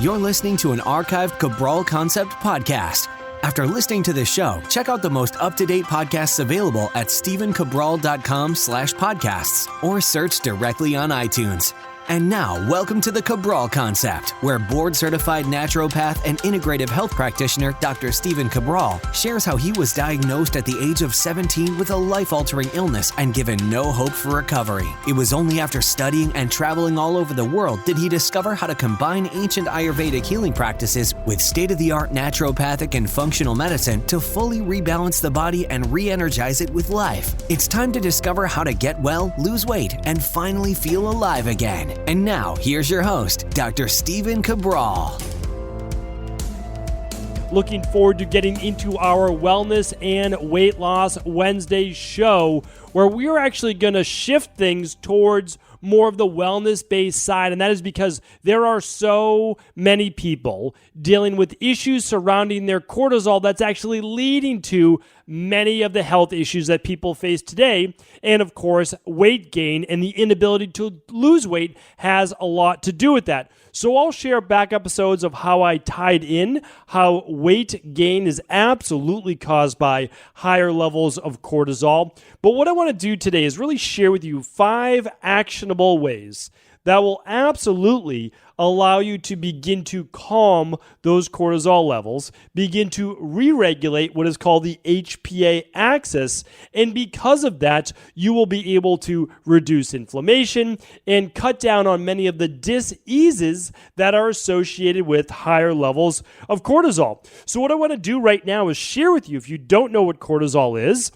You're listening to an archived Cabral Concept podcast. After listening to this show, check out the most up-to-date podcasts available at stephencabral.com/podcasts or search directly on iTunes. And now, welcome to the Cabral Concept, where board-certified naturopath and integrative health practitioner Dr. Stephen Cabral shares how he was diagnosed at the age of 17 with a life-altering illness and given no hope for recovery. It was only after studying and traveling all over the world did he discover how to combine ancient Ayurvedic healing practices with state-of-the-art naturopathic and functional medicine to fully rebalance the body and re-energize it with life. It's time to discover how to get well, lose weight, and finally feel alive again. And now, here's your host, Dr. Stephen Cabral. Looking forward to getting into our Wellness and Weight Loss Wednesday show, where we are actually going to shift things towards more of the wellness-based side, and that is because there are so many people dealing with issues surrounding their cortisol that's actually leading to many of the health issues that people face today. And of course, weight gain and the inability to lose weight has a lot to do with that. So I'll share back episodes of how I tied in how weight gain is absolutely caused by higher levels of cortisol. But what I want to do today is really share with you 5 actionable ways that will absolutely allow you to begin to calm those cortisol levels, begin to re-regulate what is called the HPA axis, and because of that, you will be able to reduce inflammation and cut down on many of the dis-eases that are associated with higher levels of cortisol. So what I want to do right now is share with you, if you don't know what cortisol is,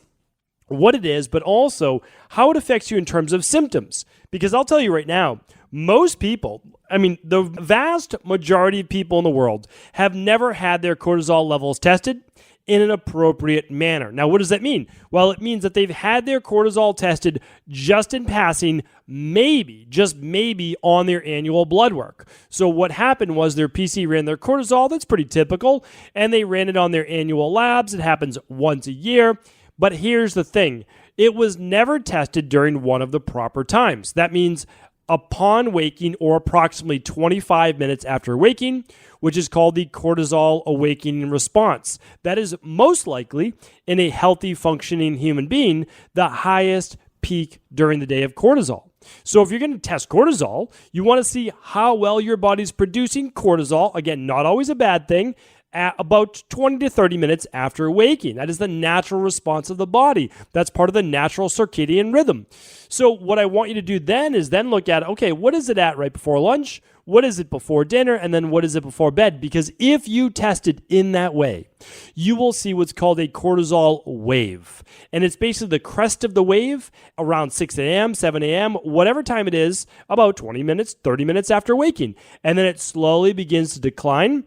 what it is, but also how it affects you in terms of symptoms. Because I'll tell you right now, most people, the vast majority of people in the world have never had their cortisol levels tested in an appropriate manner. Now, what does that mean? Well, it means that they've had their cortisol tested just in passing, maybe, just maybe, on their annual blood work. So what happened was their PC ran their cortisol, that's pretty typical, and they ran it on their annual labs. It happens once a year. But here's the thing. It was never tested during one of the proper times. That means upon waking or approximately 25 minutes after waking, which is called the cortisol awakening response. That is most likely, in a healthy, functioning human being, the highest peak during the day of cortisol. So if you're going to test cortisol, you want to see how well your body's producing cortisol. Again, not always a bad thing. At about 20 to 30 minutes after waking. That is the natural response of the body. That's part of the natural circadian rhythm. So what I want you to do then is look at, okay, what is it at right before lunch? What is it before dinner? And then what is it before bed? Because if you test it in that way, you will see what's called a cortisol wave. And it's basically the crest of the wave around 6 a.m., 7 a.m., whatever time it is, about 20 minutes, 30 minutes after waking. And then it slowly begins to decline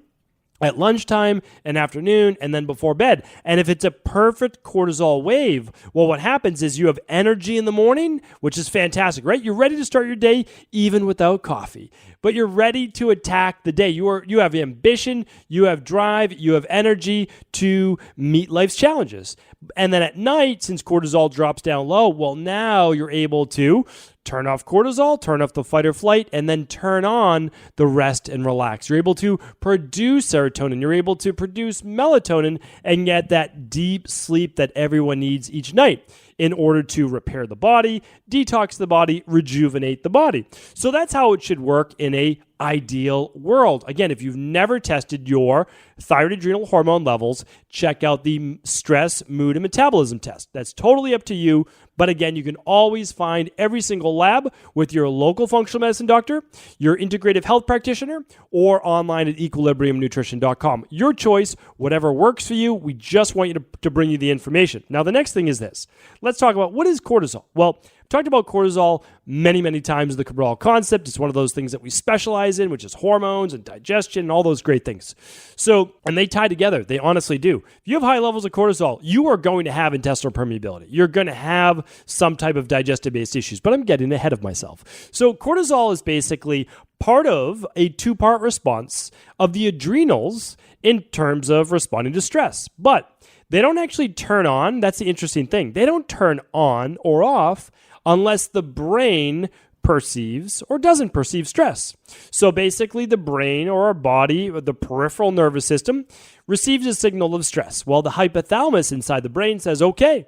at lunchtime and afternoon and then before bed. And if it's a perfect cortisol wave, well, what happens is you have energy in the morning, which is fantastic, right? You're ready to start your day even without coffee, but you're ready to attack the day. You have ambition, you have drive, you have energy to meet life's challenges. And then at night, since cortisol drops down low, well, now you're able to turn off cortisol, turn off the fight or flight, and then turn on the rest and relax. You're able to produce serotonin. You're able to produce melatonin and get that deep sleep that everyone needs each night in order to repair the body, detox the body, rejuvenate the body. So that's how it should work in a ideal world. Again, if you've never tested your thyroid adrenal hormone levels, check out the stress, mood, and metabolism test. That's totally up to you. But again, you can always find every single lab with your local functional medicine doctor, your integrative health practitioner, or online at equilibriumnutrition.com. Your choice, whatever works for you. We just want you to bring you the information. Now, the next thing is this. Let's talk about what is cortisol. Well, I've talked about cortisol many, many times in the Cabral concept. It's one of those things that we specialize in, which is hormones and digestion and all those great things. So, and they tie together. They honestly do. If you have high levels of cortisol, you are going to have intestinal permeability. You're going to have some type of digestive-based issues, but I'm getting ahead of myself. So cortisol is basically part of a 2-part response of the adrenals in terms of responding to stress. But they don't actually turn on. That's the interesting thing. They don't turn on or off unless the brain perceives or doesn't perceive stress. So basically the brain or our body, or the peripheral nervous system, receives a signal of stress. Well, the hypothalamus inside the brain says, okay,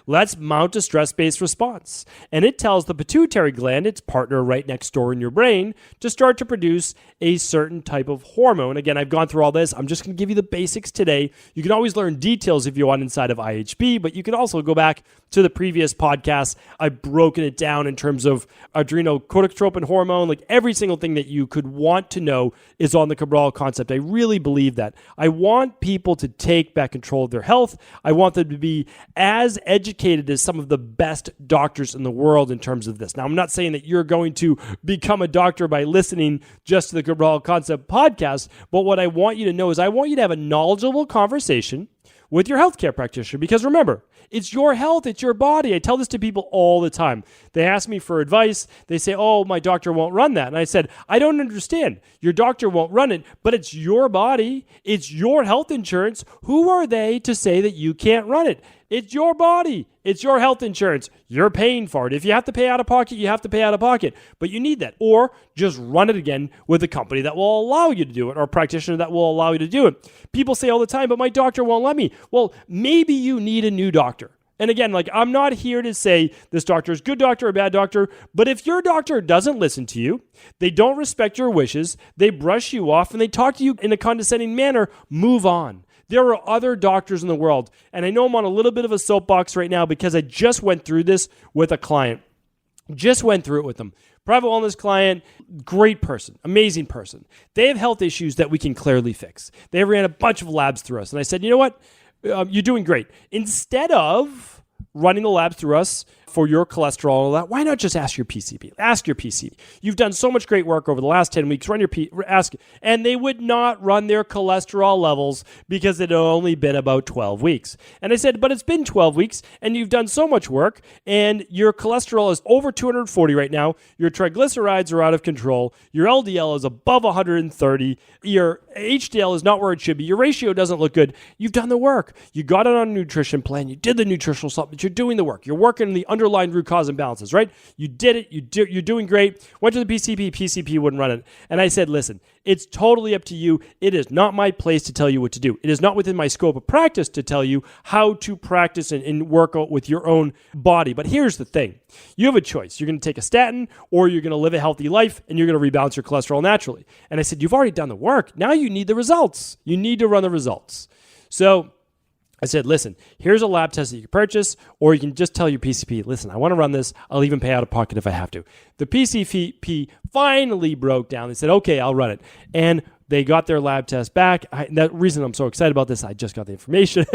let's mount a stress-based response. And it tells the pituitary gland, its partner right next door in your brain, to start to produce a certain type of hormone. Again, I've gone through all this. I'm just going to give you the basics today. You can always learn details if you want inside of IHB, but you can also go back to the previous podcast. I've broken it down in terms of adrenocorticotropin hormone. Like every single thing that you could want to know is on the Cabral concept. I really believe that. I want people to take back control of their health. I want them to be as educated as some of the best doctors in the world in terms of this. Now, I'm not saying that you're going to become a doctor by listening just to the Cabral Concept podcast, but what I want you to know is I want you to have a knowledgeable conversation with your healthcare practitioner, because remember, it's your health, it's your body. I tell this to people all the time. They ask me for advice. They say, oh, my doctor won't run that. And I said, I don't understand. Your doctor won't run it, but it's your body. It's your health insurance. Who are they to say that you can't run it? It's your body. It's your health insurance. You're paying for it. If you have to pay out of pocket, you have to pay out of pocket. But you need that. Or just run it again with a company that will allow you to do it, or a practitioner that will allow you to do it. People say all the time, but my doctor won't let me. Well, maybe you need a new doctor. And again, like I'm not here to say this doctor is a good doctor or a bad doctor, but if your doctor doesn't listen to you, they don't respect your wishes, they brush you off, and they talk to you in a condescending manner, move on. There are other doctors in the world, and I know I'm on a little bit of a soapbox right now because I just went through this with a client. Just went through it with them. Private wellness client, great person, amazing person. They have health issues that we can clearly fix. They ran a bunch of labs through us, and I said, you know what? You're doing great. Instead of running the labs through us for your cholesterol and all that, why not just ask your PCP? Ask your PCP. You've done so much great work over the last 10 weeks. Ask. And they would not run their cholesterol levels because it had only been about 12 weeks. And I said, but it's been 12 weeks and you've done so much work and your cholesterol is over 240 right now. Your triglycerides are out of control. Your LDL is above 130. Your HDL is not where it should be. Your ratio doesn't look good. You've done the work. You got it on a nutrition plan. You did the nutritional supplements. You're doing the work. You're working in the underlying root cause imbalances, right? You did it. You're doing great. Went to the PCP. PCP wouldn't run it. And I said, listen, it's totally up to you. It is not my place to tell you what to do. It is not within my scope of practice to tell you how to practice and work out with your own body. But here's the thing. You have a choice. You're going to take a statin or you're going to live a healthy life and you're going to rebalance your cholesterol naturally. And I said, you've already done the work. Now you need the results. You need to run the results. So I said, listen, here's a lab test that you can purchase, or you can just tell your PCP, listen, I want to run this. I'll even pay out of pocket if I have to. The PCP finally broke down. They said, okay, I'll run it. And they got their lab test back. The reason I'm so excited about this, I just got the information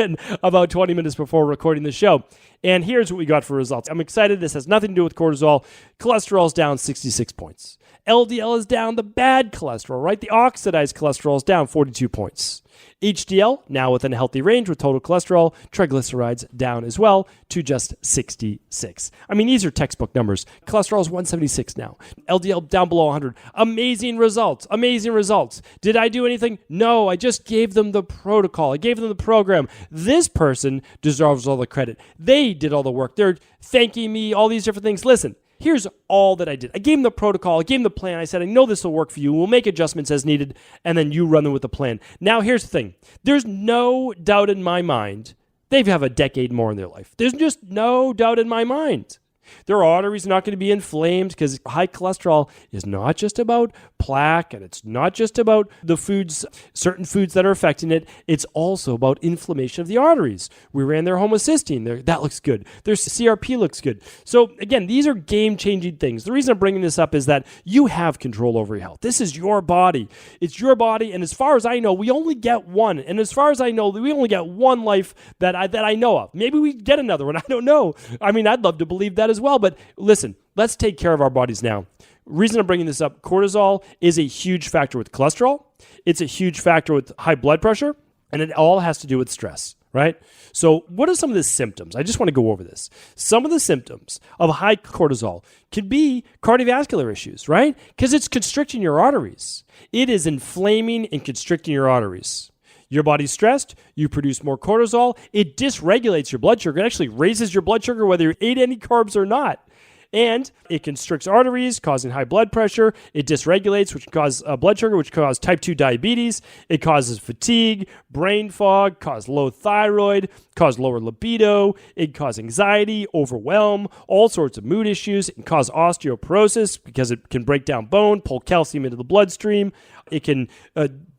about 20 minutes before recording the show. And here's what we got for results. I'm excited. This has nothing to do with cortisol. Cholesterol's down 66 points. LDL is down, the bad cholesterol, right? The oxidized cholesterol is down 42 points. HDL, now within a healthy range with total cholesterol, triglycerides down as well to just 66. I mean, these are textbook numbers. Cholesterol is 176 now. LDL down below 100. Amazing results. Amazing results. Did I do anything? No, I just gave them the protocol. I gave them the program. This person deserves all the credit. They did all the work. They're thanking me, all these different things. Listen. Here's all that I did. I gave them the protocol. I gave them the plan. I said, I know this will work for you. We'll make adjustments as needed, and then you run them with the plan. Now, here's the thing. There's no doubt in my mind they have a decade more in their life. There's just no doubt in my mind. Their arteries are not going to be inflamed because high cholesterol is not just about plaque and it's not just about the foods, certain foods that are affecting it. It's also about inflammation of the arteries. We ran their homocysteine. That looks good. Their CRP looks good. So again, these are game-changing things. The reason I'm bringing this up is that you have control over your health. This is your body. It's your body. And as far as I know, we only get one. And as far as I know, we only get one life that I know of. Maybe we get another one. I don't know. I mean, I'd love to believe that as well. But listen, let's take care of our bodies now. Reason I'm bringing this up, cortisol is a huge factor with cholesterol. It's a huge factor with high blood pressure, and it all has to do with stress, right? So what are some of the symptoms? I just want to go over this. Some of the symptoms of high cortisol could be cardiovascular issues, right? Because it's constricting your arteries. It is inflaming and constricting your arteries. Your body's stressed, you produce more cortisol, it dysregulates your blood sugar. It actually raises your blood sugar whether you ate any carbs or not. And it constricts arteries, causing high blood pressure. It dysregulates, which can cause blood sugar, which can cause type 2 diabetes. It causes fatigue, brain fog, cause low thyroid, cause lower libido. It can cause anxiety, overwhelm, all sorts of mood issues. It can cause osteoporosis because it can break down bone, pull calcium into the bloodstream. It can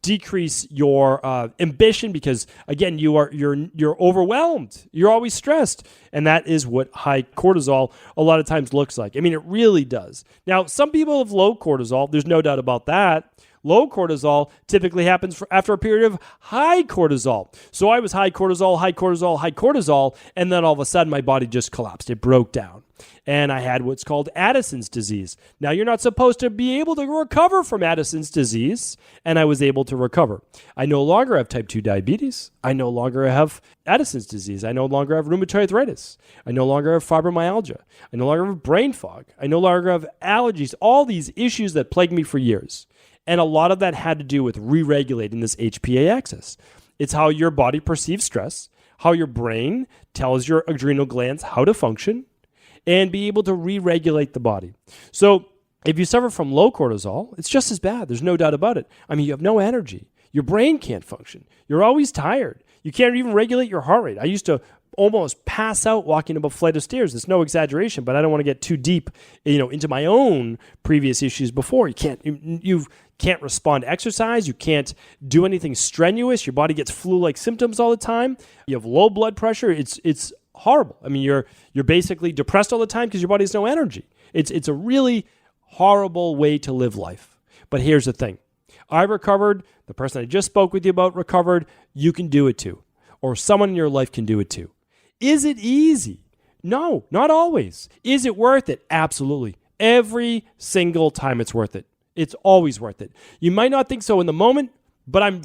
decrease your ambition because, again, you're overwhelmed. You're always stressed. And that is what high cortisol a lot of times looks like. I mean, it really does. Now, some people have low cortisol. There's no doubt about that. Low cortisol typically happens after a period of high cortisol. So I was high cortisol, and then all of a sudden my body just collapsed. It broke down. And I had what's called Addison's disease. Now, you're not supposed to be able to recover from Addison's disease, and I was able to recover. I no longer have type 2 diabetes. I no longer have Addison's disease. I no longer have rheumatoid arthritis. I no longer have fibromyalgia. I no longer have brain fog. I no longer have allergies, all these issues that plagued me for years. And a lot of that had to do with re-regulating this HPA axis. It's how your body perceives stress, how your brain tells your adrenal glands how to function, and be able to re-regulate the body. So if you suffer from low cortisol, it's just as bad. There's no doubt about it. I mean, you have no energy. Your brain can't function. You're always tired. You can't even regulate your heart rate. I used to almost pass out walking up a flight of stairs. It's no exaggeration, but I don't want to get too deep, into my own previous issues before. You can't respond to exercise. You can't do anything strenuous. Your body gets flu-like symptoms all the time. You have low blood pressure. It's horrible. I mean, you're basically depressed all the time because your body has no energy. It's a really horrible way to live life. But here's the thing. I recovered. The person I just spoke with you about recovered. You can do it too. Or someone in your life can do it too. Is it easy? No, not always. Is it worth it? Absolutely. Every single time it's worth it. It's always worth it. You might not think so in the moment, but I'm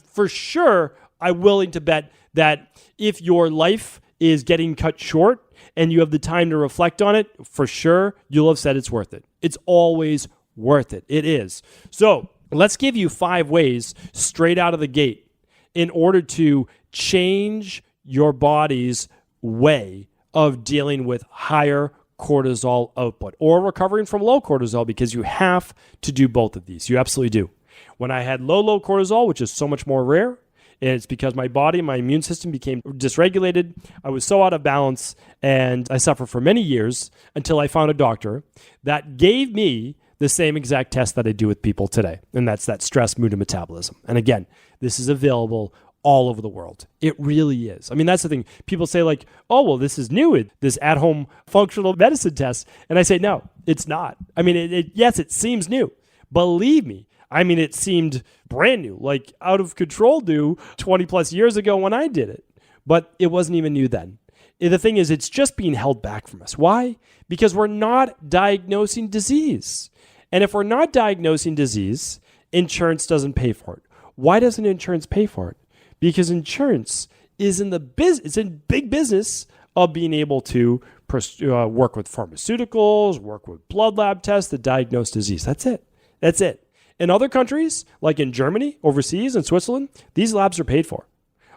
willing to bet that if your life is getting cut short and you have the time to reflect on it, for sure, you'll have said it's worth it. It's always worth it. It is. So let's give you 5 ways straight out of the gate in order to change your body's way of dealing with higher cortisol output or recovering from low cortisol, because you have to do both of these. You absolutely do. When I had low cortisol, which is so much more rare, and it's because my body, my immune system became dysregulated. I was so out of balance, and I suffered for many years until I found a doctor that gave me the same exact test that I do with people today, and that's that stress, mood, and metabolism. And again, this is available all over the world. It really is. I mean, that's the thing. People say like, oh, well, this is new, this at-home functional medicine test. And I say, no, it's not. I mean, yes, it seems new. Believe me. I mean, it seemed brand new, like out of control new 20 plus years ago when I did it. But it wasn't even new then. The thing is, it's just being held back from us. Why? Because we're not diagnosing disease. And if we're not diagnosing disease, insurance doesn't pay for it. Why doesn't insurance pay for it? Because insurance is in it's in big business of being able to work with pharmaceuticals, work with blood lab tests that diagnose disease. That's it. In other countries, like in Germany, overseas, in Switzerland, these labs are paid for.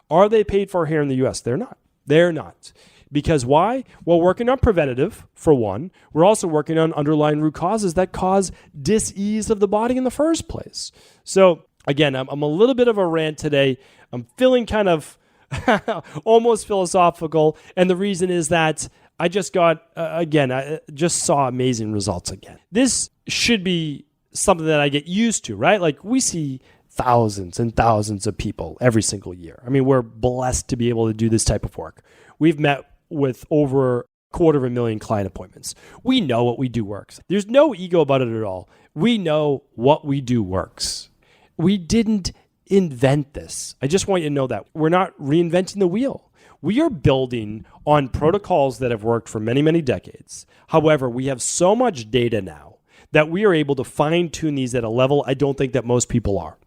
Are they paid for here in the U.S.? They're not. They're not. Because why? Well, working on preventative, for one. We're also working on underlying root causes that cause dis-ease of the body in the first place. So, again, I'm a little bit of a rant today. I'm feeling kind of almost philosophical. And the reason is that I just I just saw amazing results again. This should be something that I get used to, right? Like we see thousands and thousands of people every single year. I mean, we're blessed to be able to do this type of work. We've met with over 250,000 client appointments. We know what we do works. There's no ego about it at all. We know what we do works. We didn't invent this. I just want you to know that. We're not reinventing the wheel. We are building on protocols that have worked for many, many decades. However, we have so much data now that we are able to fine-tune these at a level I don't think that most people are.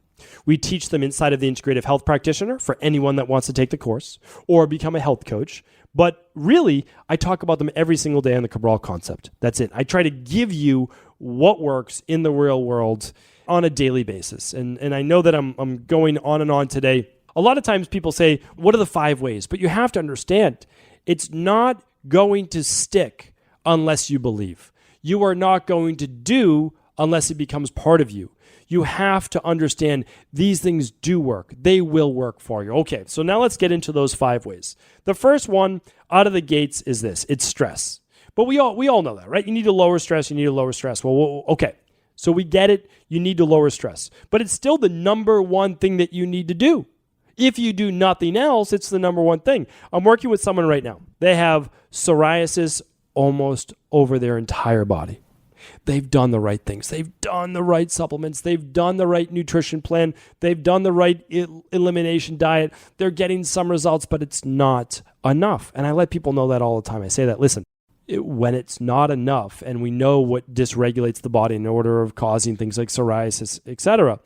We teach them inside of the Integrative Health Practitioner for anyone that wants to take the course or become a health coach. But really, I talk about them every single day on the Cabral concept. That's it. I try to give you what works in the real world on a daily basis. And I know that I'm going on and on today. A lot of times people say, what are the 5 ways? But you have to understand, it's not going to stick unless you believe. you are not going to do unless it becomes part of you. You have to understand these things do work. They will work for you. Okay, so now let's get into those 5 ways. The first one out of the gates is this. It's stress. But we all know that, right? You need to lower stress. You need to lower stress. Well, okay. So we get it. You need to lower stress. But it's still the number one thing that you need to do. If you do nothing else, it's the number one thing. I'm working with someone right now. They have psoriasis almost over their entire body. They've done the right things. They've done the right supplements. They've done the right nutrition plan. They've done the right elimination diet. They're getting some results, but it's not enough. And I let people know that all the time. I say that, listen, when it's not enough, and we know what dysregulates the body in order of causing things like psoriasis, etc.,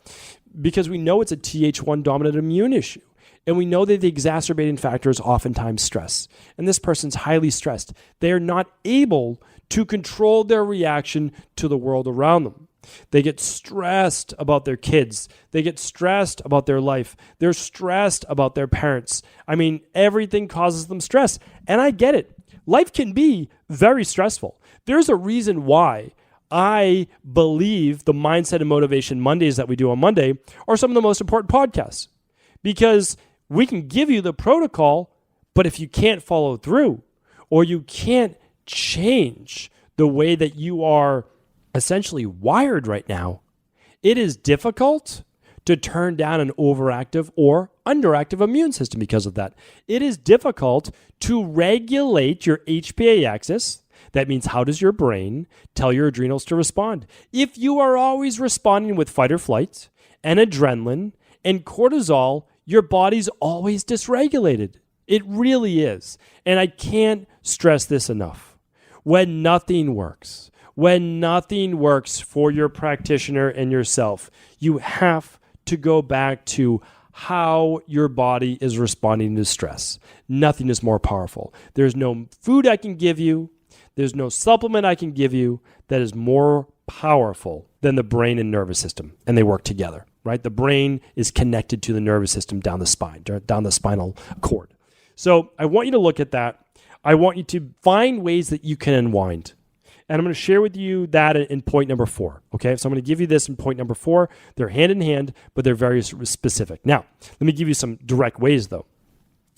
because we know it's a Th1 dominant immune issue. And we know that the exacerbating factor is oftentimes stress. And this person's highly stressed. They are not able to control their reaction to the world around them. They get stressed about their kids. They get stressed about their life. They're stressed about their parents. I mean, everything causes them stress. And I get it. Life can be very stressful. There's a reason why I believe the Mindset and Motivation Mondays that we do on Monday are some of the most important podcasts. Because we can give you the protocol, but if you can't follow through, or you can't change the way that you are essentially wired right now, it is difficult to turn down an overactive or underactive immune system because of that. It is difficult to regulate your HPA axis. That means, how does your brain tell your adrenals to respond? If you are always responding with fight or flight and adrenaline and cortisol, your body's always dysregulated. It really is. And I can't stress this enough. When nothing works for your practitioner and yourself, you have to go back to how your body is responding to stress. Nothing is more powerful. There's no food I can give you. There's no supplement I can give you that is more powerful than the brain and nervous system. And they work together, right? The brain is connected to the nervous system down the spine, down the spinal cord. So I want you to look at that. I want you to find ways that you can unwind. And I'm going to share with you that in point number 4. Okay, so I'm going to give you this in point number 4. They're hand in hand, but they're very specific. Now, let me give you some direct ways though.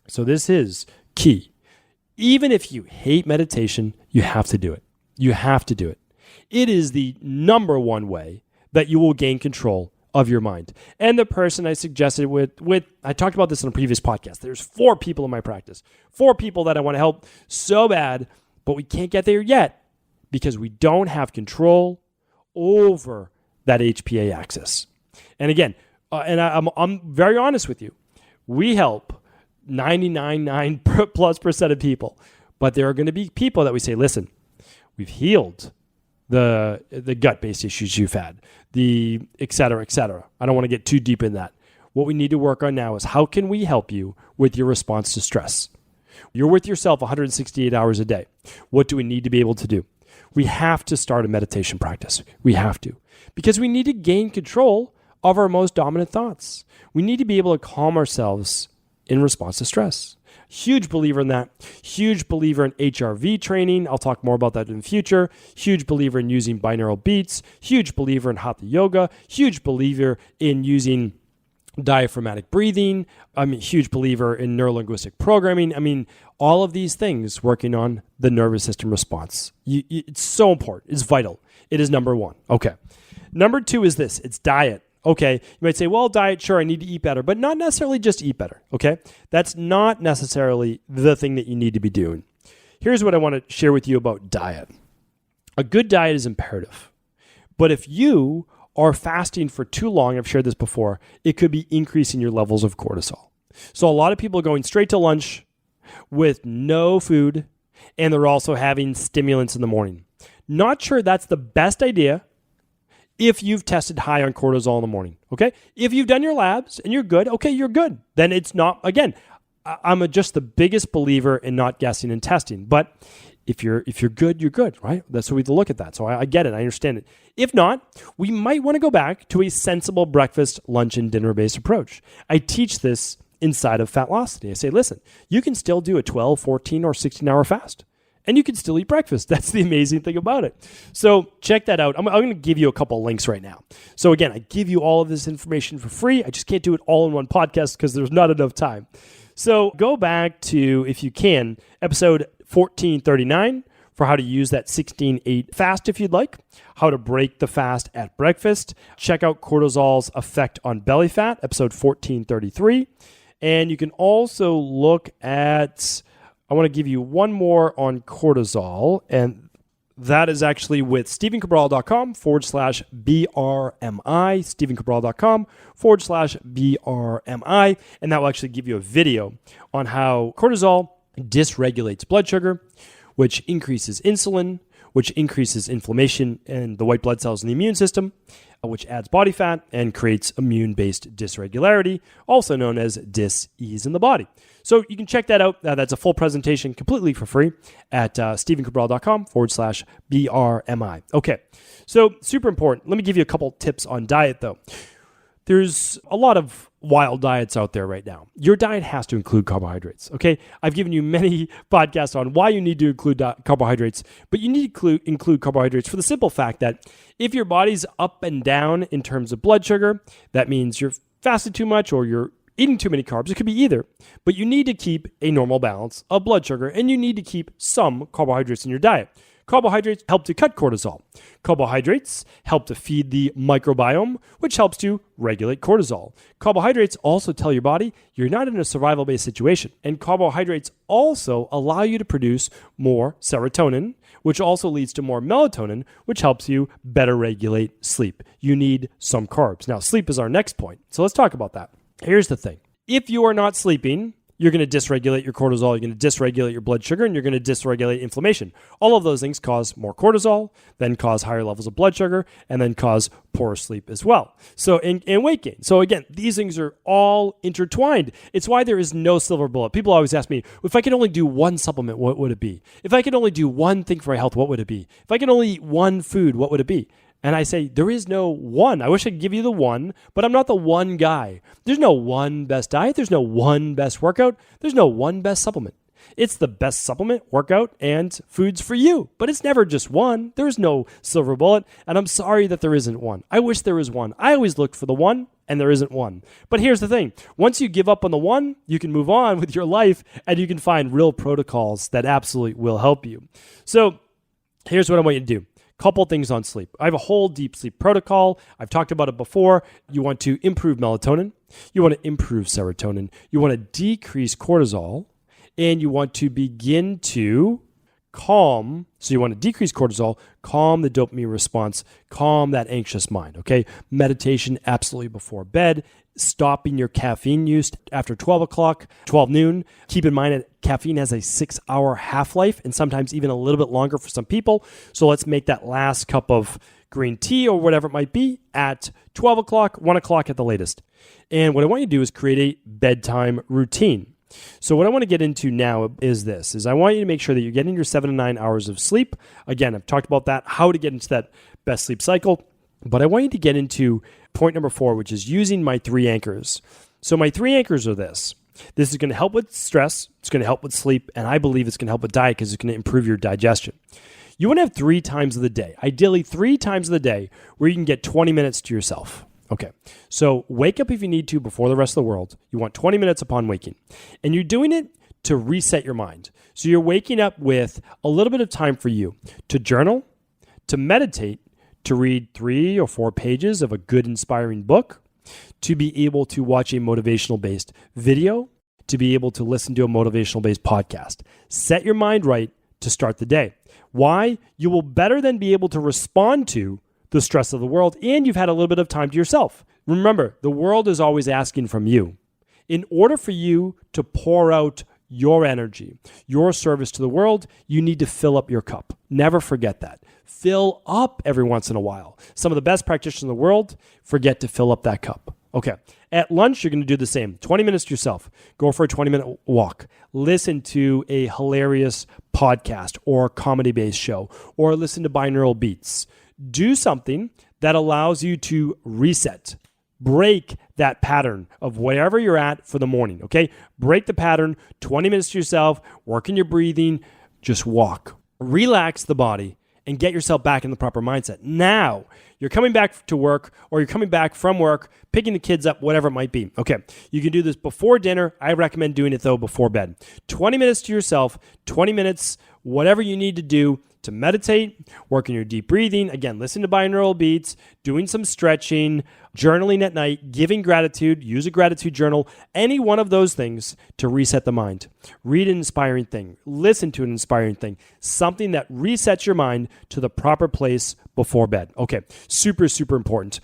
So this is key. Even if you hate meditation, you have to do it. You have to do it. It is the number one way that you will gain control of your mind. And the person I suggested I talked about this in a previous podcast. There's 4 people in my practice, 4 people that I want to help so bad, but we can't get there yet because we don't have control over that HPA axis. And again, I'm very honest with you. We help 99.9% of people, but there are going to be people that we say, listen, we've healed the gut-based issues you've had, the et cetera, et cetera. I don't want to get too deep in that. What we need to work on now is how can we help you with your response to stress? You're with yourself 168 hours a day. What do we need to be able to do? We have to start a meditation practice. We have to. Because we need to gain control of our most dominant thoughts. We need to be able to calm ourselves in response to stress. Huge believer in that. Huge believer in HRV training. I'll talk more about that in the future. Huge believer in using binaural beats. Huge believer in hatha yoga. Huge believer in using diaphragmatic breathing. I'm a huge believer in neurolinguistic programming. I mean, all of these things working on the nervous system response. It's so important. It's vital. It is number one. Okay. Number two is this. It's diet. Okay. You might say, well, diet, sure, I need to eat better, but not necessarily just eat better. Okay. That's not necessarily the thing that you need to be doing. Here's what I want to share with you about diet. A good diet is imperative. But if you are fasting for too long, I've shared this before, it could be increasing your levels of cortisol. So a lot of people are going straight to lunch with no food, and they're also having stimulants in the morning. Not sure that's the best idea if you've tested high on cortisol in the morning, okay? If you've done your labs and you're good, okay, you're good. Then it's not, again, I'm just the biggest believer in not guessing and testing. But if you're good, you're good, right? That's what we have to look at that. So I get it. I understand it. If not, we might want to go back to a sensible breakfast, lunch, and dinner-based approach. I teach this inside of Fatlocity. I say, listen, you can still do a 12, 14, or 16-hour fast. and you can still eat breakfast. That's the amazing thing about it. So check that out. I'm going to give you a couple links right now. So again, I give you all of this information for free. I just can't do it all in one podcast because there's not enough time. So go back to, if you can, episode 1439 for how to use that 16-8 fast if you'd like, how to break the fast at breakfast. Check out cortisol's effect on belly fat, episode 1433. And you can also look at, I want to give you one more on cortisol, and that is actually with StephenCabral.com/BRMI, StephenCabral.com/BRMI, and that will actually give you a video on how cortisol dysregulates blood sugar, which increases insulin, which increases inflammation and the white blood cells in the immune system, which adds body fat and creates immune-based dysregularity, also known as dis-ease in the body. So you can check that out. That's a full presentation completely for free at StephenCabral.com/BRMI. Okay, so super important. Let me give you a couple tips on diet, though. There's a lot of wild diets out there right now. Your diet has to include carbohydrates, okay? I've given you many podcasts on why you need to include carbohydrates, but you need to include carbohydrates for the simple fact that if your body's up and down in terms of blood sugar, that means you're fasted too much or you're eating too many carbs. It could be either, but you need to keep a normal balance of blood sugar and you need to keep some carbohydrates in your diet. Carbohydrates help to cut cortisol. Carbohydrates help to feed the microbiome, which helps to regulate cortisol. Carbohydrates also tell your body you're not in a survival-based situation. And carbohydrates also allow you to produce more serotonin, which also leads to more melatonin, which helps you better regulate sleep. You need some carbs. Now, sleep is our next point. So let's talk about that. Here's the thing. If you are not sleeping, you're going to dysregulate your cortisol, you're going to dysregulate your blood sugar, and you're going to dysregulate inflammation. All of those things cause more cortisol, then cause higher levels of blood sugar, and then cause poor sleep as well. So, and weight gain. So again, these things are all intertwined. It's why there is no silver bullet. People always ask me, if I could only do one supplement, what would it be? If I could only do one thing for my health, what would it be? If I could only eat one food, what would it be? And I say, there is no one. I wish I could give you the one, but I'm not the one guy. There's no one best diet. There's no one best workout. There's no one best supplement. It's the best supplement, workout, and foods for you. But it's never just one. There is no silver bullet, and I'm sorry that there isn't one. I wish there was one. I always looked for the one, and there isn't one. But here's the thing. Once you give up on the one, you can move on with your life, and you can find real protocols that absolutely will help you. So here's what I want you to do. Couple things on sleep. I have a whole deep sleep protocol. I've talked about it before. You want to improve melatonin. You want to improve serotonin. You want to decrease cortisol. And you want to begin to calm. So you want to decrease cortisol, calm the dopamine response, calm that anxious mind, okay? Meditation absolutely before bed. Stopping your caffeine use after 12 o'clock, 12 noon. Keep in mind that caffeine has a 6-hour half-life and sometimes even a little bit longer for some people. So let's make that last cup of green tea or whatever it might be at 12 o'clock, 1 o'clock at the latest. And what I want you to do is create a bedtime routine. So what I want to get into now is this, is I want you to make sure that you're getting your 7 to 9 hours of sleep. Again, I've talked about that, how to get into that best sleep cycle. But I want you to get into point number 4, which is using my 3 anchors. So my 3 anchors are this. This is going to help with stress. It's going to help with sleep. And I believe it's going to help with diet because it's going to improve your digestion. You want to have 3 times of the day, ideally 3 times of the day, where you can get 20 minutes to yourself. Okay, so wake up if you need to before the rest of the world. You want 20 minutes upon waking. And you're doing it to reset your mind. So you're waking up with a little bit of time for you to journal, to meditate, to read 3 or 4 pages of a good, inspiring book, to be able to watch a motivational-based video, to be able to listen to a motivational-based podcast. Set your mind right to start the day. Why? You will better then be able to respond to the stress of the world, and you've had a little bit of time to yourself. Remember, the world is always asking from you. In order for you to pour out your energy, your service to the world, you need to fill up your cup. Never forget that. Fill up every once in a while. Some of the best practitioners in the world forget to fill up that cup. Okay. At lunch, you're going to do the same. 20 minutes to yourself. Go for a 20-minute walk. Listen to a hilarious podcast or comedy-based show, or listen to binaural beats. Do something that allows you to reset. Break that pattern of wherever you're at for the morning, okay? Break the pattern, 20 minutes to yourself, work in your breathing, just walk. Relax the body and get yourself back in the proper mindset. Now, you're coming back to work or you're coming back from work, picking the kids up, whatever it might be. Okay, you can do this before dinner. I recommend doing it, though, before bed. 20 minutes to yourself, 20 minutes, whatever you need to do to meditate, work on your deep breathing. Again, listen to binaural beats, doing some stretching, journaling at night, giving gratitude, use a gratitude journal, any one of those things to reset the mind. Read an inspiring thing, listen to an inspiring thing, something that resets your mind to the proper place before bed. Okay, super, super important.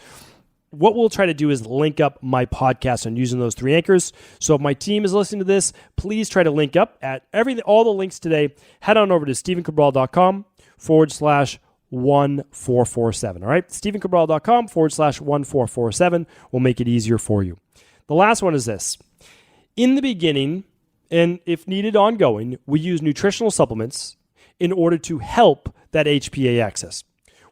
What we'll try to do is link up my podcast on using those 3 anchors. So if my team is listening to this, please try to link up at all the links today. Head on over to stephencabral.com/1447. All right, stephencabral.com/1447 will make it easier for you. The last one is this. In the beginning, and if needed ongoing, we use nutritional supplements in order to help that HPA axis.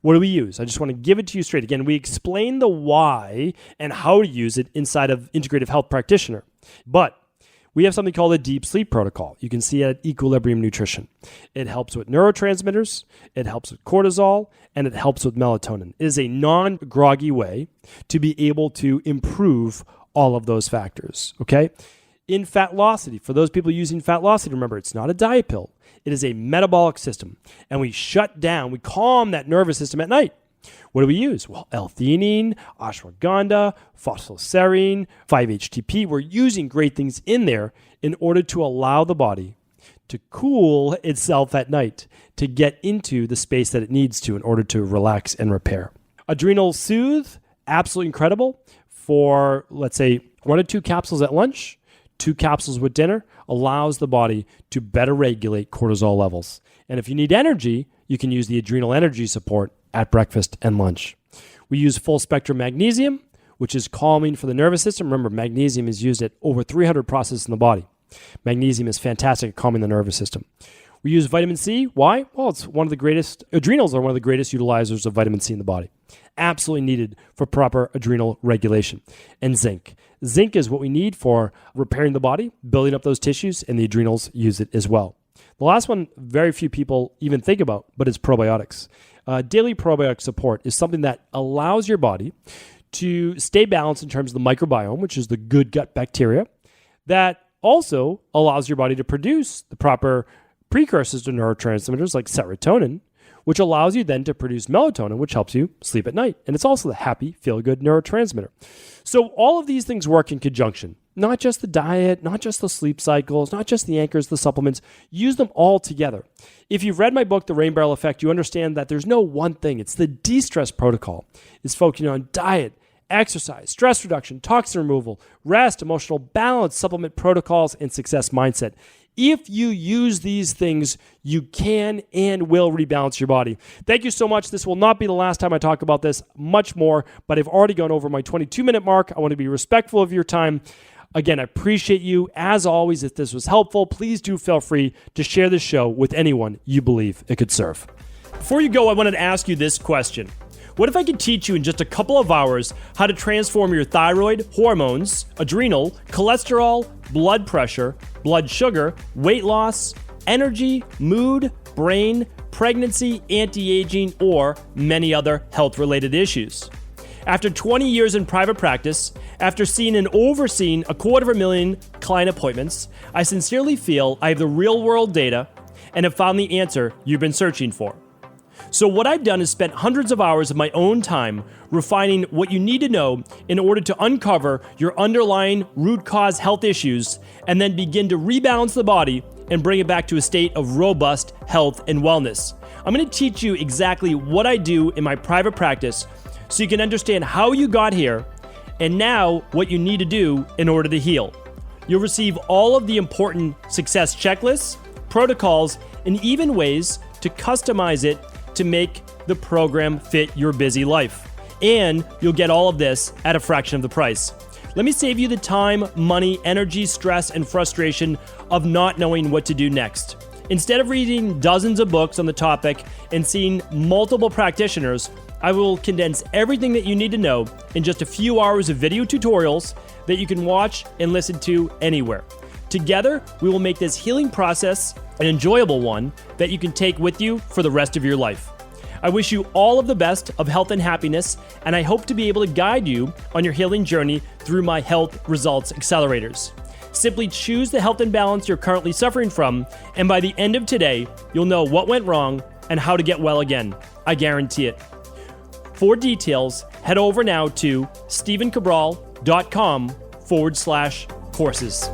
What do we use? I just want to give it to you straight. Again, we explain the why and how to use it inside of Integrative Health Practitioner. But we have something called a deep sleep protocol. You can see it at Equilibrium Nutrition. It helps with neurotransmitters, it helps with cortisol, and it helps with melatonin. It is a non-groggy way to be able to improve all of those factors, okay? In Fatlocity, for those people using Fatlocity, remember, it's not a diet pill. It is a metabolic system, and we calm that nervous system at night. What do we use? Well, L-theanine, ashwagandha, phosphoserine, 5-HTP. We're using great things in there in order to allow the body to cool itself at night, to get into the space that it needs to in order to relax and repair. Adrenal Soothe, absolutely incredible for, let's say, 1 or 2 capsules at lunch, 2 capsules with dinner, allows the body to better regulate cortisol levels. And if you need energy, you can use the adrenal energy support at breakfast and lunch. We use full spectrum magnesium, which is calming for the nervous system. Remember, magnesium is used at over 300 processes in the body. Magnesium is fantastic at calming the nervous system. We use vitamin C. Why? Well, adrenals are one of the greatest utilizers of vitamin C in the body. Absolutely needed for proper adrenal regulation. And zinc. Zinc is what we need for repairing the body, building up those tissues, and the adrenals use it as well. The last one, very few people even think about, but it's probiotics. Daily probiotic support is something that allows your body to stay balanced in terms of the microbiome, which is the good gut bacteria, that also allows your body to produce the proper precursors to neurotransmitters like serotonin, which allows you then to produce melatonin, which helps you sleep at night. And it's also the happy, feel-good neurotransmitter. So all of these things work in conjunction. Not just the diet, not just the sleep cycles, not just the anchors, the supplements. Use them all together. If you've read my book, The Rain Barrel Effect, you understand that there's no one thing. It's the de-stress protocol. It's focusing on diet, exercise, stress reduction, toxin removal, rest, emotional balance, supplement protocols, and success mindset. If you use these things, you can and will rebalance your body. Thank you so much. This will not be the last time I talk about this, much more, but I've already gone over my 22-minute mark. I want to be respectful of your time. Again, I appreciate you. As always, if this was helpful, please do feel free to share this show with anyone you believe it could serve. Before you go, I wanted to ask you this question. What if I could teach you in just a couple of hours how to transform your thyroid, hormones, adrenal, cholesterol, blood pressure, blood sugar, weight loss, energy, mood, brain, pregnancy, anti-aging, or many other health-related issues? After 20 years in private practice, after seeing and overseeing 250,000 client appointments, I sincerely feel I have the real-world data and have found the answer you've been searching for. So what I've done is spent hundreds of hours of my own time refining what you need to know in order to uncover your underlying root cause health issues and then begin to rebalance the body and bring it back to a state of robust health and wellness. I'm going to teach you exactly what I do in my private practice so you can understand how you got here and now what you need to do in order to heal. You'll receive all of the important success checklists, protocols, and even ways to customize it to make the program fit your busy life. And you'll get all of this at a fraction of the price. Let me save you the time, money, energy, stress, and frustration of not knowing what to do next. Instead of reading dozens of books on the topic and seeing multiple practitioners, I will condense everything that you need to know in just a few hours of video tutorials that you can watch and listen to anywhere. Together, we will make this healing process an enjoyable one that you can take with you for the rest of your life. I wish you all of the best of health and happiness, and I hope to be able to guide you on your healing journey through my Health Results Accelerators. Simply choose the health imbalance you're currently suffering from, and by the end of today, you'll know what went wrong and how to get well again. I guarantee it. For details, head over now to stephencabral.com/courses.